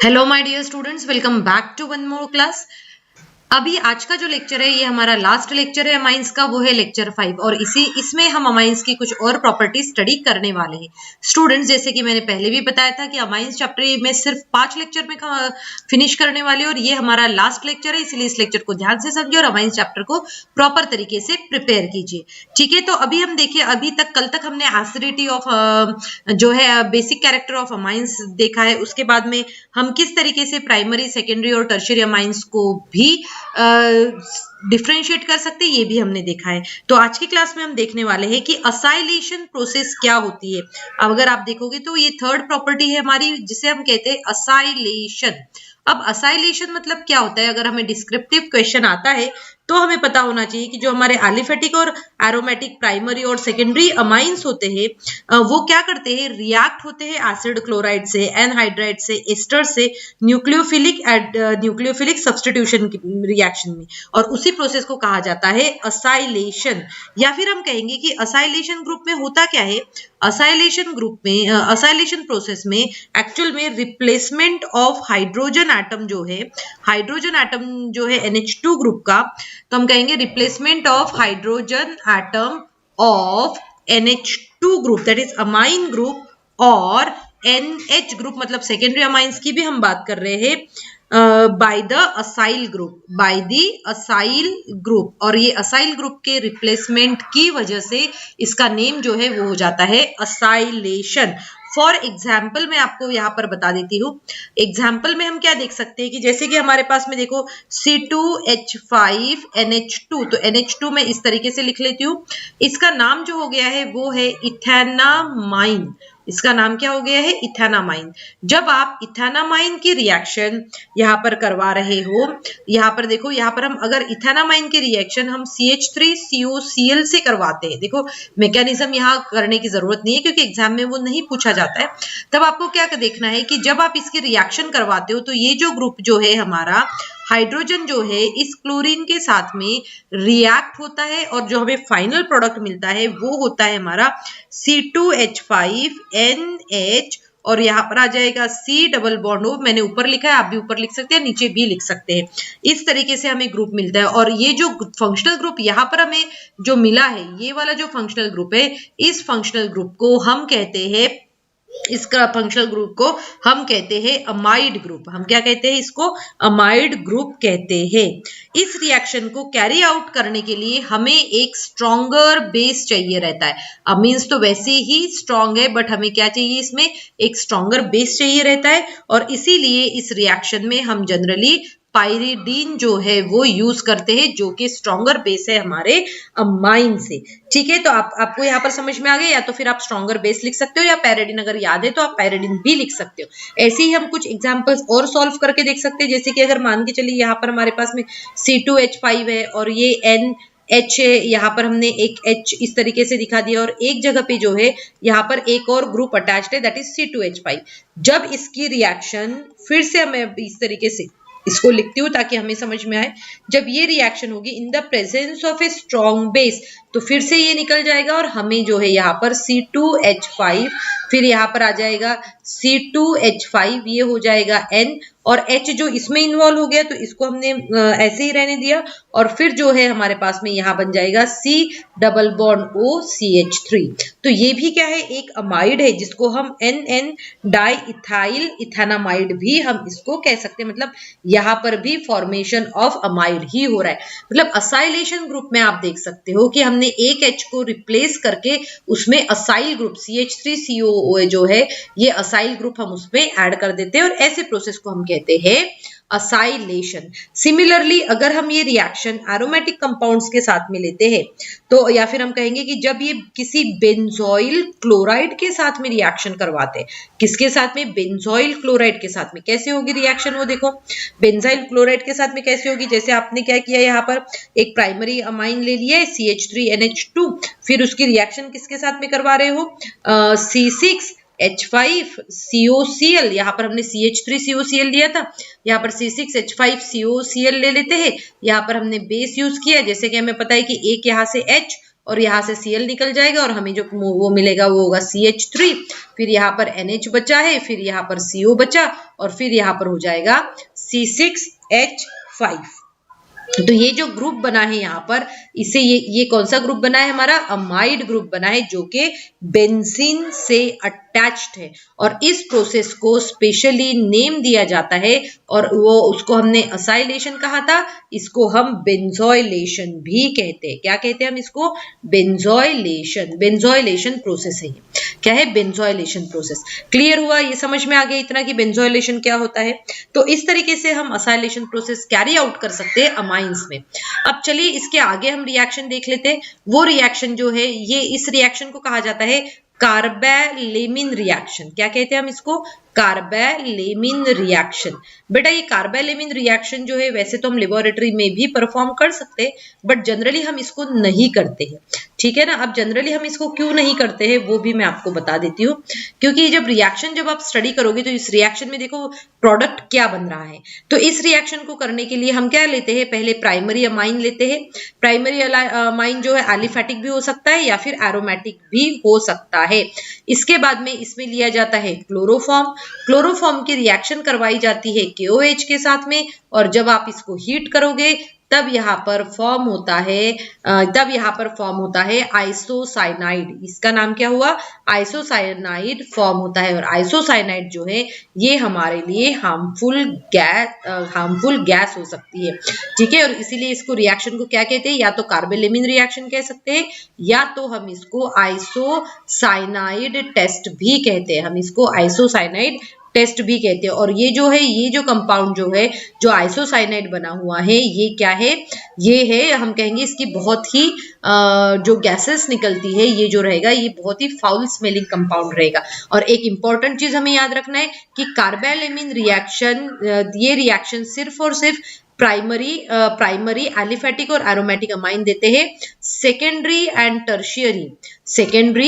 Hello my dear students, welcome back to one more class. अभी आज का जो लेक्चर है ये हमारा लास्ट लेक्चर है अमाइंस का, वो है लेक्चर 5 और इसमें हम अमाइंस की कुछ और प्रॉपर्टी स्टडी करने वाले हैं। स्टूडेंट्स, जैसे कि मैंने पहले भी बताया था कि अमाइंस चैप्टर में सिर्फ 5 लेक्चर में फिनिश करने वाले और ये हमारा लास्ट लेक्चर है, इसलिए इस लेक्चर को ध्यान से समझिए और अमाइंस चैप्टर को प्रॉपर तरीके से प्रिपेयर कीजिए। ठीक है, तो अभी हम देखिए, अभी तक कल तक हमने एसिडिटी ऑफ जो है बेसिक कैरेक्टर ऑफ अमाइंस देखा है। उसके बाद में हम किस तरीके से प्राइमरी, सेकेंडरी और टर्शियरी अमाइंस को भी डिफरेंशिएट कर सकते हैं, ये भी हमने देखा है। तो आज की क्लास में हम देखने वाले हैं कि असाइलेशन प्रोसेस क्या होती है। अब अगर आप देखोगे तो ये थर्ड प्रॉपर्टी है हमारी, जिसे हम कहते हैं असाइलेशन। अब असाइलेशन मतलब क्या होता है? अगर हमें डिस्क्रिप्टिव क्वेश्चन आता है तो हमें पता होना चाहिए कि जो हमारे एलिफेटिक और एरोमेटिक प्राइमरी और सेकेंडरी अमाइंस होते हैं वो क्या करते हैं, रिएक्ट होते हैं एसिड क्लोराइड से, एनहाइड्राइड से, एस्टर से न्यूक्लियोफिलिक सब्स्टिट्यूशन रिएक्शन में, और उसी प्रोसेस को कहा जाता है असाइलेशन। या फिर हम कहेंगे कि असाइलेशन ग्रुप में होता क्या है, असाइलेशन ग्रुप में असाइलेशन प्रोसेस में एक्चुअल में रिप्लेसमेंट ऑफ हाइड्रोजन एटम जो है, हाइड्रोजन एटम जो है NH2 ग्रुप का, तो हम कहेंगे replacement of hydrogen atom of NH2 group, that is amine group, और NH ग्रुप मतलब सेकेंडरी अमाइंस की भी हम बात कर रहे हैं, by the acyl group, by the acyl group. और ये असाइल ग्रुप के रिप्लेसमेंट की वजह से इसका नेम जो है वो हो जाता है असाइलेशन। फॉर एग्जाम्पल मैं आपको यहाँ पर बता देती हूँ। एग्जाम्पल में हम क्या देख सकते हैं कि जैसे कि हमारे पास में देखो C2H5NH2, तो NH2 में इस तरीके से लिख लेती हूँ। इसका नाम जो हो गया है वो है इथेनामाइन। इसका नाम क्या हो गया है? इथेनामाइन। जब आप इथेनामाइन की रिएक्शन यहाँ पर करवा रहे हो, यहाँ पर देखो, यहाँ पर हम अगर इथेनामाइन की रिएक्शन हम CH3COCl से करवाते हैं, देखो मैकेनिज्म यहाँ करने की जरूरत नहीं है क्योंकि एग्जाम में वो नहीं पूछा जाता है। तब आपको क्या देखना है कि जब आप इसकी रिएक्शन करवाते हो तो ये जो ग्रुप जो है हमारा, हाइड्रोजन जो है इस क्लोरीन के साथ में रिएक्ट होता है और जो हमें फाइनल प्रोडक्ट मिलता है वो होता है हमारा C2H5NH, और यहाँ पर आ जाएगा C डबल बॉन्ड O। मैंने ऊपर लिखा है, आप भी ऊपर लिख सकते हैं, नीचे भी लिख सकते हैं। इस तरीके से हमें ग्रुप मिलता है। और ये जो फंक्शनल ग्रुप यहाँ पर हमें जो मिला है, ये वाला जो फंक्शनल ग्रुप है, इस फंक्शनल ग्रुप को हम कहते हैं, इसका फंक्शनल ग्रुप को हम कहते हैं अमाइड ग्रुप। हम क्या कहते हैं? इसको अमाइड ग्रुप कहते हैं। इस रिएक्शन को कैरी आउट करने के लिए हमें एक स्ट्रॉन्गर बेस चाहिए रहता है। अमीन्स तो वैसे ही स्ट्रॉन्ग है, बट हमें क्या चाहिए? इसमें एक स्ट्रॉन्गर बेस चाहिए रहता है, और इसीलिए इस रिएक्शन में हम जनरली पाइरिडीन जो है वो यूज करते हैं, जो कि स्ट्रॉन्गर बेस है हमारे अमाइन से। ठीक है, तो आपको यहाँ पर समझ में आ गया। या तो फिर आप स्ट्रॉन्गर बेस लिख सकते हो, या पैरिडीन अगर याद है तो आप पैरिडीन भी लिख सकते हो। ऐसे ही हम कुछ एग्जांपल्स और सॉल्व करके देख सकते हैं। जैसे कि अगर मान के चलिए यहाँ पर हमारे पास में C2H5 है और ये NH है, यहाँ पर हमने एक H इस तरीके से दिखा दिया, और एक जगह पे जो है यहाँ पर एक और ग्रुप अटैच्ड है, दैट इज C2H5। जब इसकी रिएक्शन, फिर से हमें इस तरीके से इसको लिखती हूँ ताकि हमें समझ में आए, जब ये रिएक्शन होगी in the presence of a strong base, तो फिर से ये निकल जाएगा और हमें जो है यहाँ पर C2H5, फिर यहाँ पर आ जाएगा C2H5, ये हो जाएगा N, और H जो इसमें इन्वॉल्व हो गया तो इसको हमने ऐसे ही रहने दिया, और फिर जो है हमारे पास में यहाँ बन जाएगा C double bond O CH3। तो ये भी क्या है? एक अमाइड है, जिसको हम NN डाई इथाइल इथेनामाइड भी हम इसको कह सकते हैं। मतलब यहाँ पर भी फॉर्मेशन ऑफ अमाइड ही हो रहा है। मतलब असाइलेशन ग्रुप में आप देख सकते हो कि हमने एक H को रिप्लेस करके उसमें असाइल ग्रुप CH3COO जो है, ये असाइल ग्रुप हम उसमें ऐड कर देते हैं, और ऐसे प्रोसेस को हम कहते हैं असाइलेशन। सिमिलरली अगर हम ये रिएक्शन एरोमेटिक कंपाउंड्स के साथ में लेते हैं, तो या फिर हम कहेंगे कि जब ये किसी बेंजोइल क्लोराइड के साथ में रिएक्शन करवाते हैं, किसके साथ में? बेंजोइल क्लोराइड के साथ में। कैसे होगी रिएक्शन? वो देखो, बेंजाइल क्लोराइड के साथ में कैसे होगी? जैसे आपने क्या किया, यहाँ पर एक प्राइमरी अमाइन ले लिया है CH3NH2, फिर उसकी रिएक्शन किसके साथ में करवा रहे हो? C6H5COCl, यहाँ पर हमने CH3COCl लिया था, यहाँ पर C6H5COCl ले लेते हैं। यहाँ पर हमने बेस यूज किया, जैसे कि हमें पता है कि एक यहाँ से H और यहाँ से Cl निकल जाएगा और हमें जो वो मिलेगा वो होगा CH3, फिर यहाँ पर NH बचा है, फिर यहाँ पर CO बचा और फिर यहाँ पर हो जाएगा C6H5। तो ये जो ग्रुप बना है यहाँ पर, इसे ये कौन सा ग्रुप बना है हमारा, अमाइड ग्रुप बना है जो कि बेंजीन से अटैच्ड है और इस प्रोसेस को स्पेशली नेम दिया जाता है और वो उसको हमने असाइलेशन कहा था, इसको हम बेंजोइलेशन भी कहते हैं। क्या कहते हैं हम इसको, बेंजोइलेशन। बेंजोइलेशन प्रोसेस है ये। क्या है, बेंजोइलेशन प्रोसेस। क्लियर हुआ, ये समझ में आ गया इतना कि बेंजोइलेशन क्या होता है। तो इस तरीके से हम असाइलेशन प्रोसेस कैरी आउट कर सकते हैं अमाइंस में। अब चलिए इसके आगे हम रिएक्शन देख लेते हैं। वो रिएक्शन जो है, ये इस रिएक्शन को कहा जाता है कार्बैलेमिन रिएक्शन। क्या कहते हैं हम इसको, कार्बैलेमिन रिएक्शन। बेटा ये कार्बैलेमिन रिएक्शन जो है वैसे तो हम लेबोरेटरी में भी परफॉर्म कर सकते हैं, बट जनरली हम इसको नहीं करते हैं, ठीक है ना। अब जनरली हम इसको क्यों नहीं करते हैं वो भी मैं आपको बता देती हूँ। क्योंकि जब आप स्टडी करोगे तो इस रिएक्शन में देखो प्रोडक्ट क्या बन रहा है। तो इस रिएक्शन को करने के लिए हम क्या लेते हैं, पहले प्राइमरी अमाइन लेते हैं। प्राइमरी अमाइन जो है एलिफैटिक भी हो सकता है या फिर एरोमेटिक भी हो सकता है। इसके बाद में इसमें लिया जाता है क्लोरोफॉर्म। क्लोरोफॉर्म की रिएक्शन करवाई जाती है KOH के साथ में और जब आप इसको हीट करोगे तब यहाँ पर फॉर्म होता है आइसोसाइनाइड। इसका नाम क्या हुआ, आइसोसाइनाइड फॉर्म होता है और आइसोसाइनाइड जो है ये हमारे लिए हार्मफुल गैस हो सकती है, ठीक है। और इसीलिए इसको रिएक्शन को क्या कहते हैं, या तो कार्बैलेमिन रिएक्शन कह सकते हैं या तो हम इसको आइसोसाइनाइड टेस्ट भी कहते हैं। हम इसको आइसोसाइनाइड टेस्ट भी कहते हैं। और ये जो कंपाउंड जो है जो आइसोसाइनाइड बना हुआ है, ये क्या है, ये है, हम कहेंगे इसकी बहुत ही जो गैसेस निकलती है, ये जो रहेगा ये बहुत ही फाउल स्मेलिंग कंपाउंड रहेगा। और एक इंपॉर्टेंट चीज हमें याद रखना है कि कार्बैलेमिन रिएक्शन, ये रिएक्शन सिर्फ और सिर्फ प्राइमरी एलिफैटिक और एरोमेटिक अमाइन देते हैं। सेकेंडरी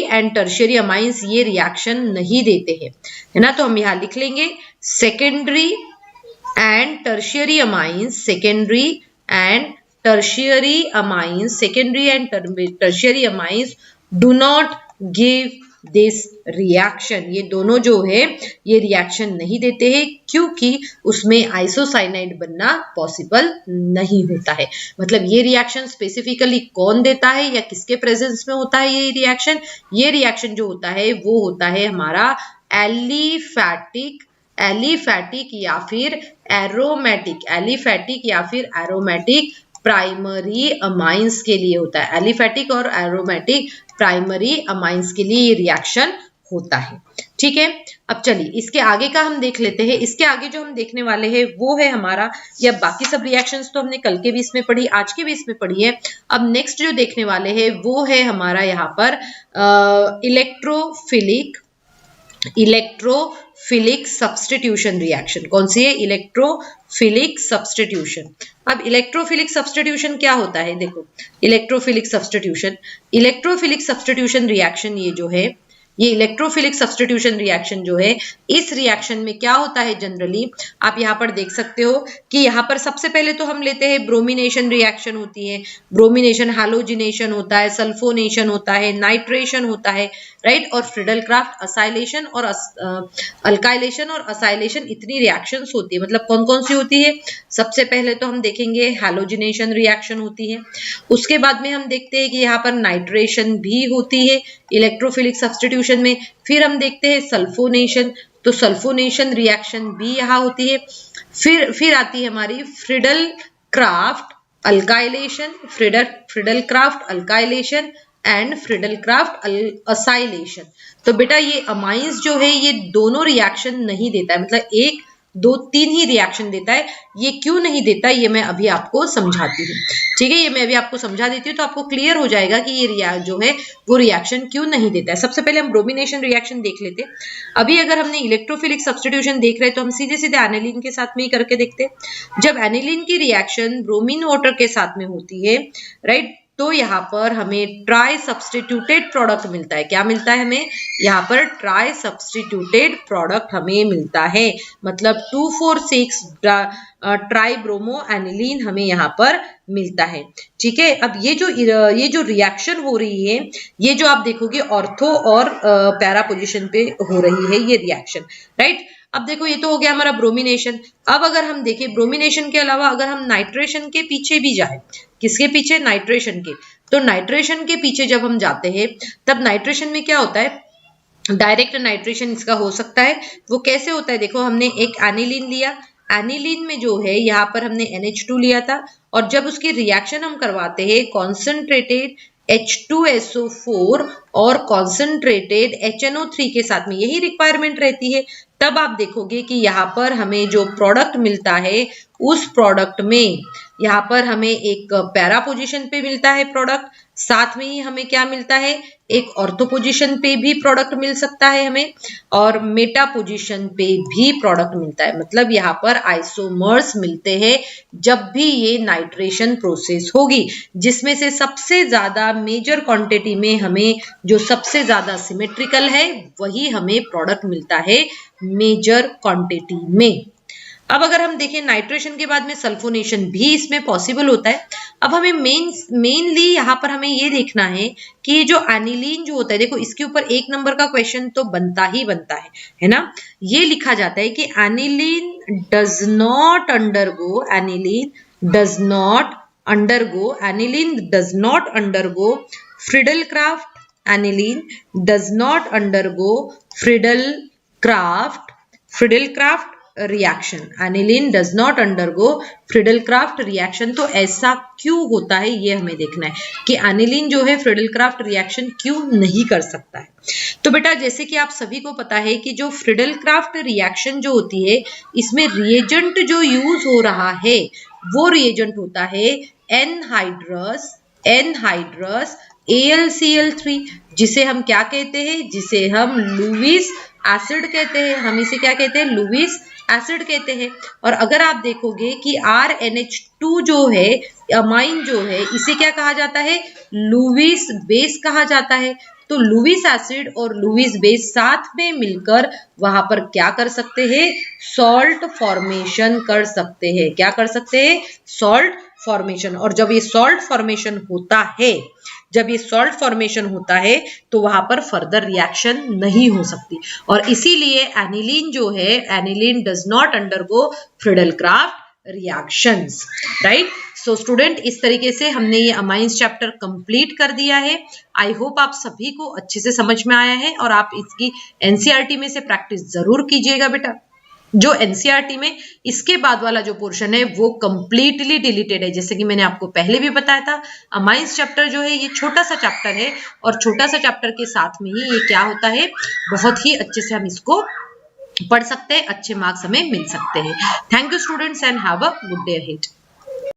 एंड टर्शियरी अमाइंस ये रिएक्शन नहीं देते हैं, है ना। तो हम यहाँ लिख लेंगे secondary and tertiary amines do not give this reaction. ये दोनों जो है ये रिएक्शन नहीं देते हैं क्योंकि उसमें आइसोसाइनाइड बनना पॉसिबल नहीं होता है। मतलब ये रिएक्शन स्पेसिफिकली कौन देता है या किसके प्रेजेंस में होता है ये रिएक्शन जो होता है वो होता है हमारा एलिफैटिक या फिर एरोमेटिक प्राइमरी अमाइंस के लिए होता है। एलिफैटिक और एरोमेटिक प्राइमरी अमाइंस के लिए ये रिएक्शन होता है, ठीक है। अब चलिए इसके आगे का हम देख लेते हैं। इसके आगे जो हम देखने वाले हैं वो है हमारा, या बाकी सब रिएक्शंस तो हमने कल के भी इसमें पढ़ी, आज के भी इसमें पढ़ी है। अब नेक्स्ट जो देखने वाले हैं वो है हमारा यहाँ पर इलेक्ट्रोफिलिक सब्स्टिट्यूशन रिएक्शन। कौन सी है, इलेक्ट्रोफिलिक सब्स्टिट्यूशन। अब इलेक्ट्रोफिलिक सब्स्टिट्यूशन क्या होता है, देखो इलेक्ट्रोफिलिक सब्स्टिट्यूशन रिएक्शन ये इलेक्ट्रोफिलिक सब्स्टिट्यूशन रिएक्शन जो है, इस रिएक्शन में क्या होता है जनरली आप यहाँ पर देख सकते हो कि यहाँ पर सबसे पहले तो हम लेते हैं ब्रोमिनेशन रिएक्शन होती है। ब्रोमिनेशन, हैलोजिनेशन होता है, सल्फोनेशन होता है, नाइट्रेशन होता है, राइट। और फ्रिडल-क्राफ्ट, असाइलेशन और अल्काइलेशन और असाइलेशन, इतनी रिएक्शंस होती है। मतलब कौन कौन सी होती है, सबसे पहले तो हम देखेंगे हैलोजिनेशन रिएक्शन होती है। उसके बाद में हम देखते हैं कि यहाँ पर नाइट्रेशन भी होती है इलेक्ट्रोफिलिक सब्स्टिट्यूशन में। फिर हम देखते हैं सल्फोनेशन, तो सल्फोनेशन रिएक्शन भी यहाँ होती है। फिर आती है हमारी Friedel-craft alkylation and Friedel-craft acylation. तो बेटा ये अमाइंस जो है ये दोनों रिएक्शन नहीं देता है, मतलब 1, 2, 3 ही रिएक्शन देता है। ये क्यों नहीं देता ये मैं अभी आपको समझाती हूँ, ठीक है। ये मैं अभी आपको समझा देती हूँ तो आपको क्लियर हो जाएगा कि ये जो है वो रिएक्शन क्यों नहीं देता है। सबसे पहले हम ब्रोमिनेशन रिएक्शन देख लेते हैं। अभी अगर हमने इलेक्ट्रोफिलिक सब्स्टिट्यूशन देख रहे हैं तो हम सीधे सीधे एनिलीन के साथ में ही करके देखते हैं। जब एनिलीन की रिएक्शन ब्रोमीन वाटर के साथ में होती है, राइट, तो यहाँ पर हमें ट्राई सब्स्टिट्यूटेड प्रोडक्ट मिलता है। क्या मिलता है हमें? यहाँ पर ट्राई सब्स्टिट्यूटेड प्रोडक्ट हमें मिलता है, मतलब 2,4,6 ट्राई ब्रोमो एनिलीन हमें यहाँ पर मिलता है। ठीक है, अब ये जो रिएक्शन हो रही है, ये जो आप देखोगे ऑर्थो और पैरा पोजीशन पे हो रही है ये रिएक्शन, राइट। अब देखो ये तो हो गया हमारा ब्रोमिनेशन। अब अगर हम देखें ब्रोमिनेशन के अलावा अगर हम नाइट्रेशन के पीछे भी जाए, किसके पीछे? नाइट्रेशन के। तो नाइट्रेशन के पीछे जब हम जाते हैं तब नाइट्रेशन में क्या होता है? डायरेक्ट नाइट्रेशन इसका हो सकता है। वो कैसे होता है? देखो हमने एक एनिलीन लिया, एनिलीन में जो है यहाँ पर हमने NH2 लिया था, और जब उसकी रिएक्शन हम करवाते हैं कॉन्सेंट्रेटेड H2SO4 और कॉन्सेंट्रेटेड HNO3 के साथ में, यही रिक्वायरमेंट रहती है, तब आप देखोगे कि यहाँ पर हमें जो प्रोडक्ट मिलता है उस प्रोडक्ट में यहाँ पर हमें एक पैरा पोजीशन पे मिलता है प्रोडक्ट, साथ में ही हमें क्या मिलता है? एक ऑर्थो पोजीशन पे भी प्रोडक्ट मिल सकता है हमें, और मेटा पोजीशन पे भी प्रोडक्ट मिलता है। मतलब यहाँ पर आइसोमर्स मिलते हैं जब भी ये नाइट्रेशन प्रोसेस होगी, जिसमें से सबसे ज्यादा मेजर क्वांटिटी में हमें जो सबसे ज्यादा सिमेट्रिकल है वही हमें प्रोडक्ट मिलता है मेजर क्वांटिटी में। अब अगर हम देखें नाइट्रेशन के बाद में सल्फोनेशन भी इसमें पॉसिबल होता है। अब हमें मेनली यहाँ पर हमें ये देखना है कि ये जो एनिलीन जो होता है, देखो इसके ऊपर 1 नंबर का क्वेश्चन तो बनता है ना। ये लिखा जाता है कि aniline does not undergo Friedel-craft reaction. Aniline does not undergo Friedel-craft reaction. तो ऐसा क्यों होता है ये हमें देखना है कि एनिलीन जो है फ्रिडल-क्राफ्ट रिएक्शन क्यों नहीं कर सकता है। तो बेटा जैसे कि आप सभी को पता है कि जो फ्रिडल-क्राफ्ट रिएक्शन जो होती है, इसमें रिएजेंट जो यूज हो रहा है वो रिएजेंट होता है एनहाइड्रस AlCl3, जिसे हम क्या कहते हैं? जिसे हम लुईस एसिड कहते हैं। हम इसे क्या कहते हैं? लुईस एसिड कहते हैं। और अगर आप देखोगे कि RNH2 जो है, अमाइन जो है, इसे क्या कहा जाता है? लुईस बेस कहा जाता है। तो लुईस एसिड और लुईस बेस साथ में मिलकर वहां पर क्या कर सकते हैं? सॉल्ट फॉर्मेशन कर सकते हैं। क्या कर सकते हैं? Salt formation. और जब ये सॉल्ट फॉर्मेशन होता है तो वहां पर फर्दर रिएक्शन नहीं हो सकती, और इसीलिए एनिलीन जो है, aniline does not undergo Friedel-craft reactions, right. So student, इस तरीके से हमने ये अमाइंस चैप्टर कंप्लीट कर दिया है। आई होप आप सभी को अच्छे से समझ में आया है, और आप इसकी एनसीईआरटी में से प्रैक्टिस जरूर कीजिएगा बेटा। जो एनसीईआरटी में इसके बाद वाला जो पोर्शन है वो कंप्लीटली डिलीटेड है, जैसे कि मैंने आपको पहले भी बताया था। अमाइंस चैप्टर जो है ये छोटा सा चैप्टर है, और छोटा सा चैप्टर के साथ में ही ये क्या होता है, बहुत ही अच्छे से हम इसको पढ़ सकते हैं, अच्छे मार्क्स हमें मिल सकते हैं। Thank you students and have a good day ahead.